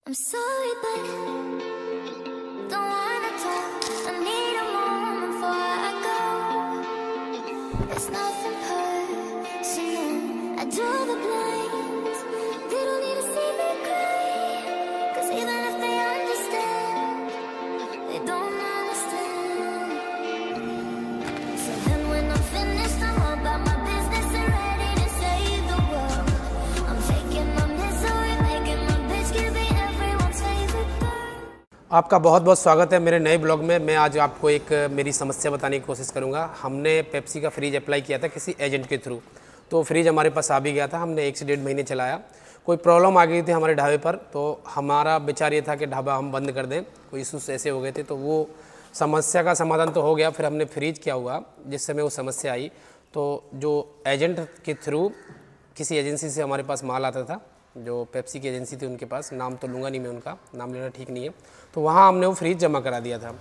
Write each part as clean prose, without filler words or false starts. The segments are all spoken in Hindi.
I'm sorry, but don't wanna talk. I need a moment before I go. It's nothing personal. I draw the blinds. They don't need to see me cry. 'Cause even if they understand, they don't understand. So then when I'm finished, I'm all about my business and ready to save the world. I'm faking my misery, making my bitch give me everyone's favorite girl. आपका बहुत बहुत स्वागत है मेरे नए ब्लॉग में। मैं आज आपको एक मेरी समस्या बताने की कोशिश करूंगा। हमने पेप्सी का फ्रिज अप्लाई किया था किसी एजेंट के थ्रू, तो फ्रिज हमारे पास आ भी गया था। हमने 1 से 1.5 महीने चलाया। कोई प्रॉब्लम आ गई थी हमारे ढाबे पर, तो हमारा विचार ये था कि ढाबा हम बंद कर दें। कोई इशूज़ ऐसे हो गए थे, तो वो समस्या का समाधान तो हो गया। फिर हमने फ्रिज क्या हुआ, जिस समय वो समस्या आई, तो जो एजेंट के थ्रू किसी एजेंसी से हमारे पास माल आता था, जो पेप्सी की एजेंसी थी उनके पास, नाम तो लूँगा नहीं मैं, उनका नाम लेना ठीक नहीं है, तो वहाँ हमने वो फ्रिज जमा करा दिया था।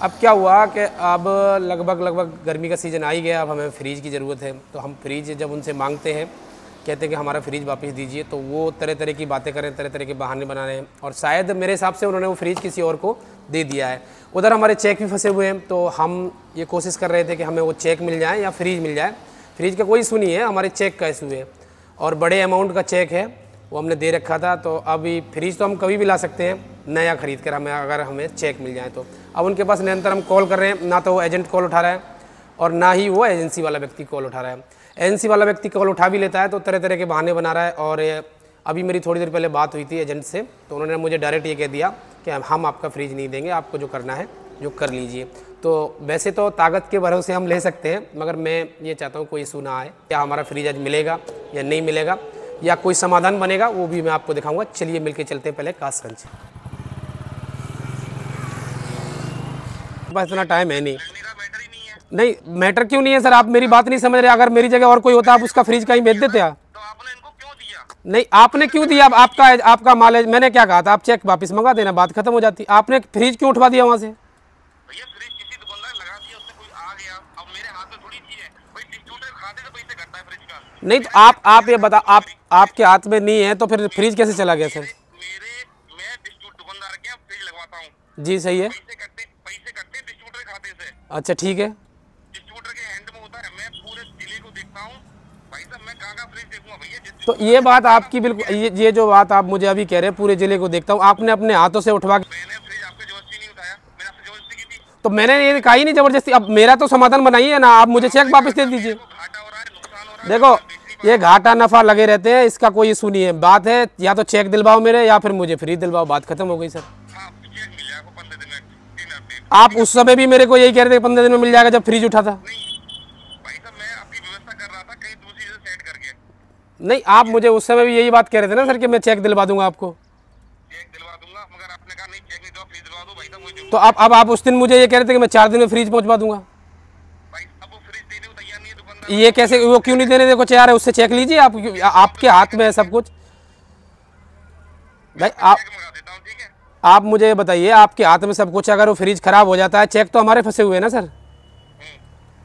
अब क्या हुआ कि अब लगभग गर्मी का सीज़न आ ही गया, अब हमें फ्रिज की ज़रूरत है। तो हम फ्रिज जब उनसे मांगते हैं, कहते हैं कि हमारा फ्रिज वापस दीजिए, तो वो तरह तरह की बातें करें, तरह तरह के बहाने बना रहे हैं, और शायद मेरे हिसाब से उन्होंने वो फ्रिज किसी और को दे दिया है। उधर हमारे चेक भी फंसे हुए हैं, तो हम ये कोशिश कर रहे थे कि हमें वो चेक मिल जाए या फ्रिज मिल जाए। फ्रिज का कोई इशू नहीं है, हमारे चेक का इशू है, और बड़े अमाउंट का चेक है, वो हमने दे रखा था। तो अभी फ्रिज तो हम कभी भी ला सकते हैं नया ख़रीद कर, हमें अगर हमें चेक मिल जाए तो। अब उनके पास निरंतर हम कॉल कर रहे हैं, ना तो वो एजेंट कॉल उठा रहा है और ना ही वो एजेंसी वाला व्यक्ति कॉल उठा रहा है। एजेंसी वाला व्यक्ति कॉल उठा भी लेता है तो तरह तरह के बहाने बना रहा है। और अभी मेरी थोड़ी देर पहले बात हुई थी एजेंट से, तो उन्होंने मुझे डायरेक्ट ये कह दिया कि हम आपका फ्रिज नहीं देंगे, आपको जो करना है जो कर लीजिए। तो वैसे तो ताकत के भरोसे हम ले सकते हैं, मगर मैं ये चाहता हूँ कोई इशू ना आए। क्या हमारा फ्रिज आज मिलेगा या नहीं मिलेगा, या कोई समाधान बनेगा, वो भी मैं आपको दिखाऊंगा। चलिए मिलके चलते हैं पहले कासगंज। बस इतना टाइम है नहीं। नहीं मैटर क्यों नहीं है सर, आप मेरी बात नहीं समझ रहे। अगर मेरी जगह और कोई होता आप उसका फ्रिज कहीं भेज देते आप। तो आपने इनको क्यों दिया? नहीं, आपने क्यों दिया? आपका माल है, मैंने क्या कहा था, आप चेक वापस मंगा देना, बात खत्म हो जाती। आपने फ्रिज क्यों उठवा दिया वहाँ से? भैया फ्रिज किसी दुकानदार लगा दिया, उससे कोई आ गया, अब मेरे हाथ में थोड़ी चीज है भाई। डिस्ट्रीब्यूटर खाते से पैसे कटता है फ्रिज का। नहीं तो आप ये बता, आपके हाथ में नहीं है तो फिर फ्रिज कैसे चला गया सर? मैं दुकानदार के यहाँ फ्रिज लगवाता हूँ। जी सही है, पैसे कटते डिस्ट्रीब्यूटर खाते से। अच्छा ठीक है। डिस्ट्रीब्यूटर के हैंड में होता है, मैं पूरे जिले को देखता हूँ भाई साहब। मैं कहाँ फ्रिज देखूंगा भैया? तो ये बात आपकी बिल्कुल, ये जो बात आप मुझे अभी कह रहे हैं पूरे जिले को देखता हूँ, आपने अपने हाथों से उठवा के। मैंने फ्रिज आपके जबरदस्ती नहीं उठाया, मैंने आपसे जबरदस्ती की थी। तो मैंने ये कहा ही नहीं जबरदस्ती। अब मेरा तो समाधान बनाइए ना, आप मुझे चेक वापस दे दीजिए। घाटा हो रहा है, नुकसान हो रहा है। देखो ये घाटा नफा लगे रहते हैं, इसका कोई इशू नहीं है। बात है या तो चेक दिलवाओ मेरे, या फिर मुझे फ्री दिलवाओ, बात खत्म हो गई सर। हाँ, चेक मिल जाएगा 15 दिन में, 3 हफ्ते। आप उस समय भी मेरे को यही कह रहे थे 15 दिन में मिल जाएगा, जब फ्रिज उठा था। नहीं भाई साहब, मैं आपकी व्यवस्था कर रहा था कहीं दूसरी जगह सेट करके। नहीं, आप मुझे उस समय भी यही बात कह रहे थे ना सर कि मैं चेक दिलवा दूंगा आपको। चेक दिलवा दूंगा, मगर आपने कहा नहीं चेक नहीं दो, फ्रिज दिलवा दो भाई साहब। मुझे तो अब आप उस दिन मुझे ये कह रहे थे कि मैं 4 दिन में फ्रिज पहुंचवा दूंगा। भाई अब वो फ्रिज देने को तैयार नहीं है दुकानदार। ये कैसे, वो क्यों नहीं देने को तैयार है? उससे चेक लीजिए, आपके हाथ में है सब कुछ भाई। चेक मंगा देता हूँ, ठीक है? आप मुझे बताइए, आपके हाथ में सब कुछ, अगर वो फ्रिज खराब हो जाता है, चेक तो हमारे फंसे हुए हैं ना सर।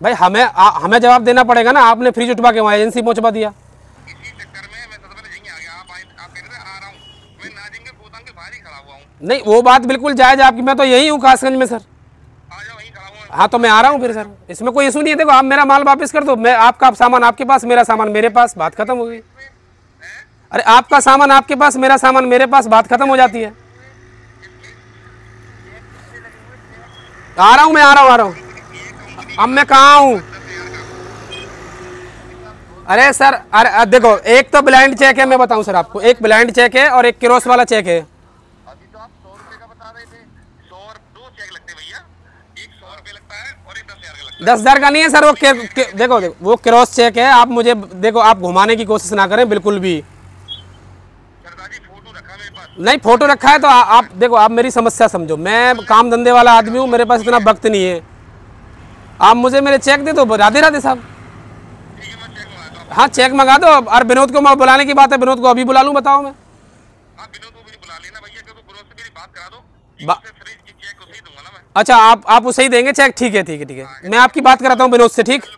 भाई हमें जवाब देना पड़ेगा ना। आपने फ्रिज उठवा के वहाँ एजेंसी पहुंचवा दिया। इसी चक्कर में मैं सबसे पहले यहीं आ गया। आप कह रहे थे आ रहा हूँ, मैं नाजिम के गोदाम के बाहर ही खड़ा हुआ हूँ। नहीं, वो बात बिल्कुल जायज है आपकी। मैं तो यही हूँ कासगंज में सर। आ जाओ, वहीं खड़ा हुआ। हाँ तो मैं आ रहा हूँ फिर सर, इसमें कोई इशू नहीं है। देखो आप मेरा माल वापस कर दो, मैं आपका सामान आपके पास, मेरा सामान मेरे पास, बात खत्म हो गई। अरे आपका सामान आपके पास, मेरा सामान मेरे पास, बात खत्म हो जाती है। आ रहा हूँ मैं, आ रहा हूँ। अब मैं कहाँ हूँ? अरे सर, अरे देखो, एक तो ब्लाइंड चेक है, मैं बताऊं सर आपको, एक ब्लाइंड चेक है और एक क्रॉस वाला चेक है। अभी तो आप 100 रुपए का बता रहे थे। 2 चेक लगते हैं भैया, एक 100 रुपए लगता है और एक 10,000 का लगता है। 10,000 का नहीं है सर, वो देखो वो क्रॉस चेक है। आप मुझे देखो, आप घुमाने की कोशिश ना करें बिल्कुल भी। सरदार जी फोटो रखा मेरे पास। नहीं, फोटो रखा है तो आप देखो, आप मेरी समस्या समझो। मैं काम धंधे वाला आदमी हूँ, मेरे पास इतना वक्त नहीं है। आप मुझे मेरे चेक दे दो, राधे राधे साहब। ठीक है, मैं चेक मंगाता हूँ। हाँ चेक मंगा दो। और विनोद को मैं बुलाने की बात है, विनोद को अभी बुला लूँ, बताओ मैं। आप विनोद को भी बुला लेना भैया, क्योंकि ग्रोथ से मेरी बात करा दो। फ्रिज की चेक उसे ही दूंगा ना मैं। अच्छा, आप उसे ही देंगे चेक? ठीक है ठीक है ठीक है, मैं आपकी बात कराता हूँ विनोद से। ठीक, कल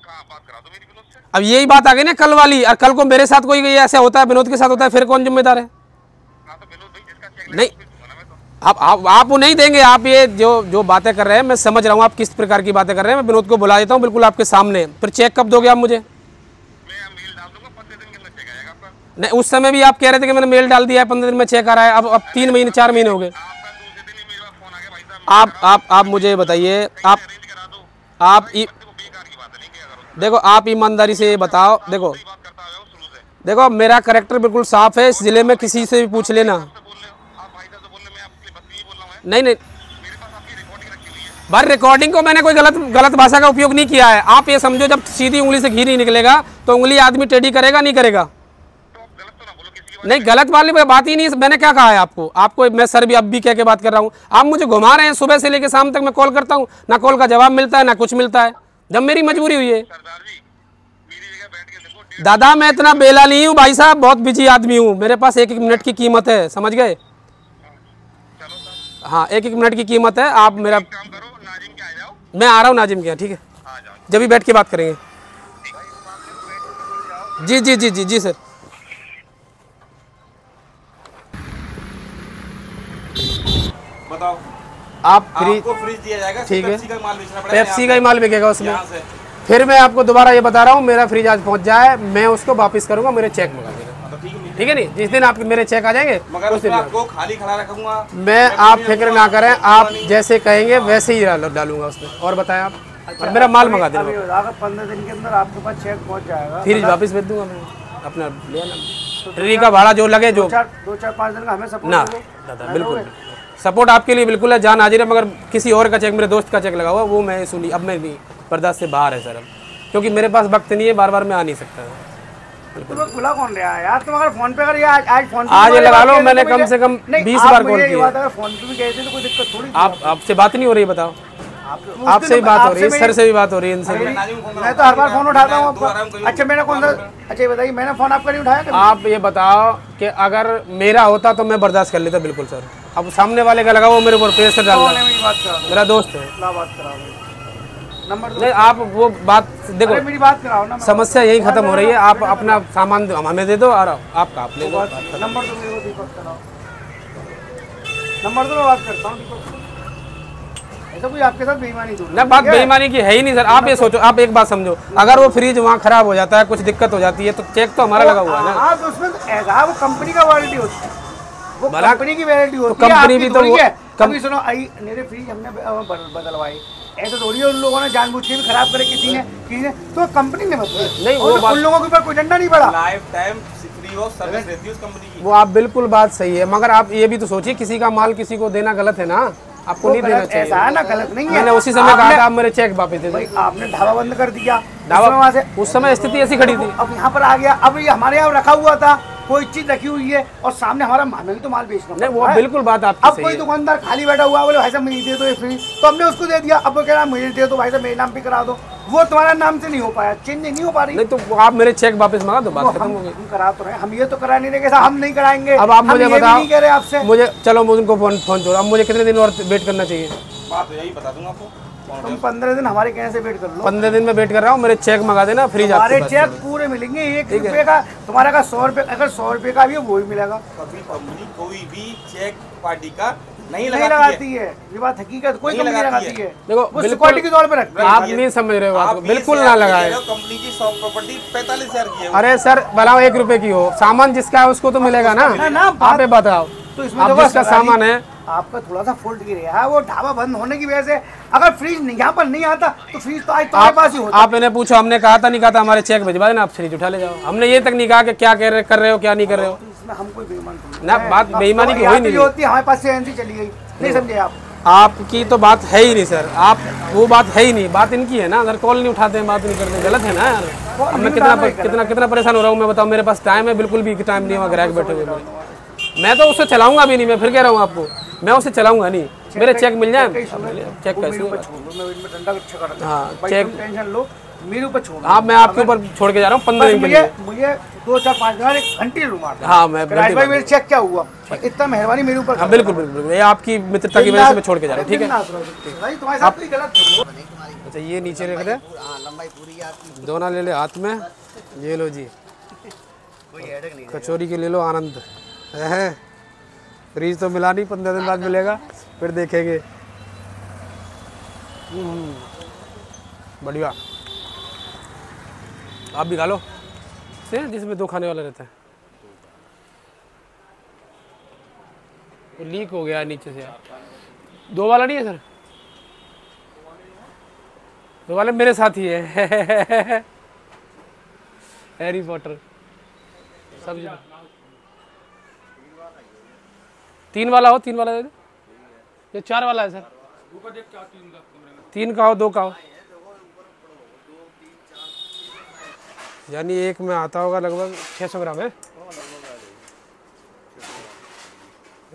बात करा दो मेरी विनोद से। अब यही बात आ गई ना कल वाली, और कल को मेरे साथ कोई ऐसा होता है, विनोद के साथ होता है, फिर कौन जिम्मेदार है? हाँ तो विनोद भाई जिसका चेक नहीं, आप वो नहीं देंगे। आप ये जो बातें कर रहे हैं मैं समझ रहा हूँ आप किस प्रकार की बातें कर रहे हैं। मैं विनोद को बुला देता हूँ बिल्कुल आपके सामने। फिर चेक कब दोगे आप मुझे? मैं मेल डाल दूंगा, 15 दिन के अंदर चेक आएगा आपका। नहीं, उस समय भी आप कह रहे थे कि मैंने मेल डाल दिया है, 15 दिन में चेक आ रहा है। अब 3 महीने 4 महीने हो गए। आपका दूसरे दिन ही मेरे पास फोन आ गया, भाई साहब आप मुझे बताइए, आप अरेंज करा दो। आप देखो बेकार की बात है, नहीं किया करो। देखो आप ईमानदारी से बताओ। देखो सही बात करता है शुरू से। देखो मेरा कैरेक्टर बिल्कुल साफ है। इस जिले में किसी से भी पूछ लेना। बोल रहे हो आप, भाई साहब से बोल रहे, मैं आपके बस में ही बोल रहा हूँ। नहीं, मेरे पास आपकी रिकॉर्डिंग रखी हुई है। भाई रिकॉर्डिंग को मैंने कोई गलत भाषा का उपयोग नहीं किया है। आप ये समझो जब सीधी उंगली से घी नहीं निकलेगा तो उंगली आदमी टेढ़ी करेगा नहीं करेगा। तो आप गलत तो ना बोलो किसी की नहीं, गलत वाली बात ही नहीं। मैंने क्या कहा है आपको मैं सर भी अब भी कह के बात कर रहा हूँ। आप मुझे घुमा रहे हैं। सुबह से लेकर शाम तक मैं कॉल करता हूँ, ना कॉल का जवाब मिलता है ना कुछ मिलता है, जब मेरी मजबूरी हुई है। सरदार जी मेरी जगह बैठ के देखो। दादा मैं इतना बेला नहीं हूँ भाई साहब, बहुत बिजी आदमी हूँ। मेरे पास 1-1 मिनट की कीमत है, समझ गए? चलो सर, हाँ, 1-1 मिनट की कीमत है। आप मेरा, काम करो, नाजिम के आ जाओ। मैं आ रहा हूँ नाजिम के यहाँ, ठीक है? आ जाओ। जब भी बैठ के बात करेंगे। जी जी जी जी जी सर। बताओ, आप फ्री, आपको फ्रिज दिया जाएगा, ठीक है। पेप्सी का माल बेचना पड़ेगा। पेप्सी का ही माल बिकेगा उसमें। यहाँ से फिर मैं आपको दोबारा ये बता रहा हूँ, मेरा फ्रिज आज पहुँच जाए, मैं उसको वापस करूँगा, मेरे चेक मंगा देगा। तो ठीक है, ठीक है नहीं? जिस दिन आपके मेरे चेक आ जाएंगे मगर उस दिन उसको आपको खाली खड़ा रखूंगा मैं, आप फिक्र ना करें, आप जैसे कहेंगे वैसे ही डालूंगा उसमें। और बताएं आप, और मेरा माल मंगा देना। 15 दिन के अंदर आपके पास चेक पहुंच जाएगा। फ्रिज वापस भेज दूंगा मैं अपना, ले आना। ट्री का भाड़ा जो लगे, जो 2-4-5 दिन का हमें सपोर्ट ना दादा, बिल्कुल सपोर्ट आपके लिए बिल्कुल है, जान हाजिर है। मगर किसी और का चेक, मेरे दोस्त का चेक लगा हुआ, वो मैं सुनी अब मैं भी बर्दाश्त से बाहर है सर अब, क्योंकि मेरे पास वक्त नहीं है, बार बार मैं आ नहीं सकता। तो खुला कौन रहा है यार? तुम अगर फोन पे अगर आज फोन पे आज ये लगा लो, मैंने कम से कम 20 बार कॉल किया। अगर फोन पे भी गए थे तो कोई दिक्कत थोड़ी। आपसे बात नहीं हो रही, बताओ? आपसे ही बात हो रही है, सर से भी बात हो रही है, इनसे भी। मैं तो हर बार फोन उठाता हूँ आपका। अच्छा मैंने कौन सा, अच्छा ये बताइए, मैंने फोन आपका नहीं उठाया कभी? आप ये बताओ कि अगर मेरा होता तो मैं बर्दाश्त कर लेता, बिल्कुल सर। अब सामने वाले का लगा, वो मेरे ऊपर प्रेशर डाल रहा है, मेरा दोस्त है। बात कराओ, नंबर नहीं, आप वो बात देखो, मेरी बात कराओ ना। समस्या यही खत्म हो रही है। आप अपना सामान हमें दे दो और आपका आप ले लो। नंबर तो मेरे को दीपक कराओ, नंबर तो मैं बात करता हूँ दीपक। ऐसा कोई आपके साथ बेईमानी तो ना, बात बेईमानी की है ही नहीं सर। आप ये सोचो, आप एक बात समझो, अगर वो फ्रिज वहाँ खराब हो जाता है, कुछ दिक्कत हो जाती है, तो चेक तो हमारा लगा हुआ है ना। हाँ, तो उसमें तो ऐसा वो कंपनी का वारंटी होती है, वो भला कंपनी की वारंटी होती है। कंपनी आपकी भी तो थोड़ी वो- है। कभी सुनो, मेरे फ्रिज हमने बदलवाए, ऐसा थोड़ी है उन लोगों ने जानबूझ के भी खराब करे किसी ने, तो कंपनी ने बदली। नहीं, वो बात- उन लोगों के ऊपर कोई डंडा नहीं पड़ा। Life time free of service रहती है उस कंपनी की। वो आप बिल्कुल बात सही है, मगर आप ये भी तो सोचिए, किसी का माल किसी को देना गलत है ना, आपको नहीं देना चाहिए। ऐसा है ना, गलत नहीं है। मैंने उसी समय कहा था आप मेरे चेक वापस दे दो। भाई आपने ढाबा बंद कर दिया, ढाबा वहाँ से उस समय स्थिति ऐसी खड़ी थी। अब यहाँ पर आ गया। अब ये हमारे यहाँ रखा हुआ था, कोई चीज रखी हुई है और सामने हमारा हमें भी तो माल बेचना नहीं, वो पड़ता है। बिल्कुल बात आपकी अब सही कोई है। दुकानदार खाली बैठा हुआ है, बोले भाई साहब मुझे दे दो ये फ्री, तो हमने उसको दे दिया। अब वो कह रहा है मुझे दे दो भाई साहब, मेरे नाम पे करा दो। वो तुम्हारा नाम से नहीं हो पाया, चेंज नहीं हो पा रही। नहीं तो आप मेरे चेक वापस मंगा दो, बात खत्म हो गई। हम करा तो रहे, हम ये तो करा नहीं रहे, हम नहीं कराएंगे। अब आप हम मुझे ये भी बताओ, नहीं कह रहे आपसे। मुझे चलो मुझे उनको फोन छोड़ो, अब मुझे कितने दिन और वेट करना चाहिए? बात तो यही बता दूंगा आपको। तुम 15 दिन हमारे कहने से वेट कर लो। 15 दिन में वेट कर रहा हूँ, मेरे चेक मंगा देना, फ्रिज हमारे आपके पास। चेक पूरे मिलेंगे, 1 रुपए का तुम्हारा का 100 रुपए, अगर 100 रुपए का भी है वो ही मिलेगा। कभी कंपनी कोई भी चेक पार्टी का नहीं नहीं लगाती लगाती है, ये बात हकीकत, कोई नहीं कंपनी लगाती लगाती है। देखो, वो बिल्कुल- सिक्योरिटी के तौर पे रखते हैं। आप नहीं समझ रहे हो बात को, बिल्कुल ना लगाए। कंपनी की शॉप प्रॉपर्टी 45,000 की है। अरे सर भला 1 रुपए की हो, सामान जिसका है उसको तो मिलेगा ना। ना, आप ये बताओ, तो इसमें आप देखो जिसका सरकारी- सामान है, आपका थोड़ा सा फॉल्ट गिर गया है, वो ढाबा बंद होने की वजह से। अगर फ्रिज यहाँ पर नहीं आता तो फ्रिज तो आज तुम्हारे पास ही होता। आप इन्हें पूछो, हमने कहा था नहीं कहा था, हमारे चेक भिजवा देना, आप फ्रिज उठा ले जाओ। हमने ये तक नहीं कहा कि क्या कर रहे हो क्या नहीं कर रहे हो इसमें हम कोई बेईमान थोड़ी ना, हैं। बात बेईमानी की हो ही नहीं रही। होती है, हमारे पास से एजेंसी चली गई, नहीं समझे आप? आपकी तो बात है ही नहीं सर, आप वो बात है ही नहीं, बात इनकी है ना। अगर कॉल नहीं उठाते हैं, बात नहीं करते, गलत है ना यार। अब मैं कितना परेशान हो रहा हूँ मैं, बताओ। मेरे पास टाइम है बिल्कुल भी टाइम नहीं है, ग्राहक बैठे हुए मेरे। मैं तो उसे चलाऊंगा भी नहीं, मैं फिर कह रहा हूँ आपको, मैं उसे चलाऊंगा नहीं। मेरे चेक मिल जाए, चेक कैसे होगा? हाँ, चेक टेंशन लो, मेरे ऊपर छोड़। हाँ, मैं आपके ऊपर छोड़ के जा रहा हूँ 15 दिन के लिए। मुझे 2-4-5 दिन 1 घंटे रुमा। हाँ, मैं राज भाई मेरे चेक क्या हुआ, इतना मेहरबानी मेरे ऊपर। हाँ, बिल्कुल बिल्कुल, ये आपकी मित्रता की वजह से मैं छोड़ के जा रहा हूँ, ठीक है? भाई तुम्हारे साथ कोई गलत नहीं हुआ। अच्छा, ये नीचे रख दे, दोना ले ले हाथ में, ये लो जी, कचौरी के ले लो आनंद है। फ्रीज तो मिला नहीं, 15 दिन बाद मिलेगा, फिर देखेंगे। बढ़िया, आप भी खा लो से, जिसमें 2 खाने वाला रहता है। वो लीक हो गया नीचे से यार। 2 वाला नहीं है सर? 2 वाले मेरे साथ ही है। हैरी पॉटर सब्जी। 3 वाला हो, 3 वाला दे दो। ये 4 वाला है सर। 3 का हो, 2 का हो। यानी एक में आता होगा लगभग 600 ग्राम है।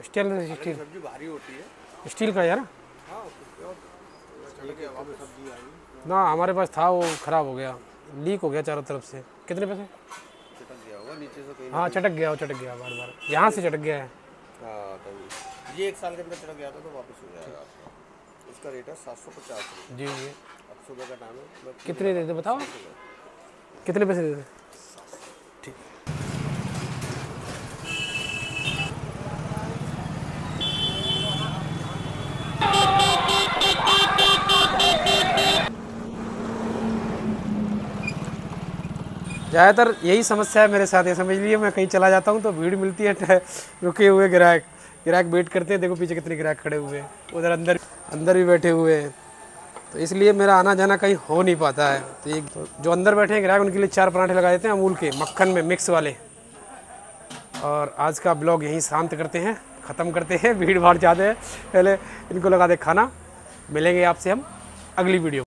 स्टील सब्जी भारी होती है। स्टील का यार ना, हमारे पास था, वो खराब हो गया, लीक हो गया चारों तरफ से। कितने पैसे? चटक गया होगा नीचे से कहीं। हाँ चटक गया, वो चटक गया बार बार, यहाँ से चटक गया है। हाँ तभी ये 1 साल के अंदर चटक गया था तो वापस हो जाएगा आपका। इसका रेट है 750 जी जी। अब सुबह का टाइम है। मैं कितने देते बताओ, कितने पैसे देते? ठीक। ज़्यादातर यही समस्या है मेरे साथ, ये समझ लीजिए। मैं कहीं चला जाता हूँ तो भीड़ मिलती है, रुके हुए ग्राहक वेट करते हैं। देखो पीछे कितने ग्राहक खड़े हुए हैं, उधर अंदर भी बैठे हुए हैं। तो इसलिए मेरा आना जाना कहीं हो नहीं पाता है। तो जो अंदर बैठे हैं ग्राहक, उनके लिए 4 पराठे लगा देते हैं अमूल के, मक्खन में मिक्स वाले। और आज का ब्लॉग यहीं शांत करते हैं, ख़त्म करते हैं, भीड़ भाड़ ज़्यादा है। पहले इनको लगा दे खाना। मिलेंगे आपसे हम अगली वीडियो।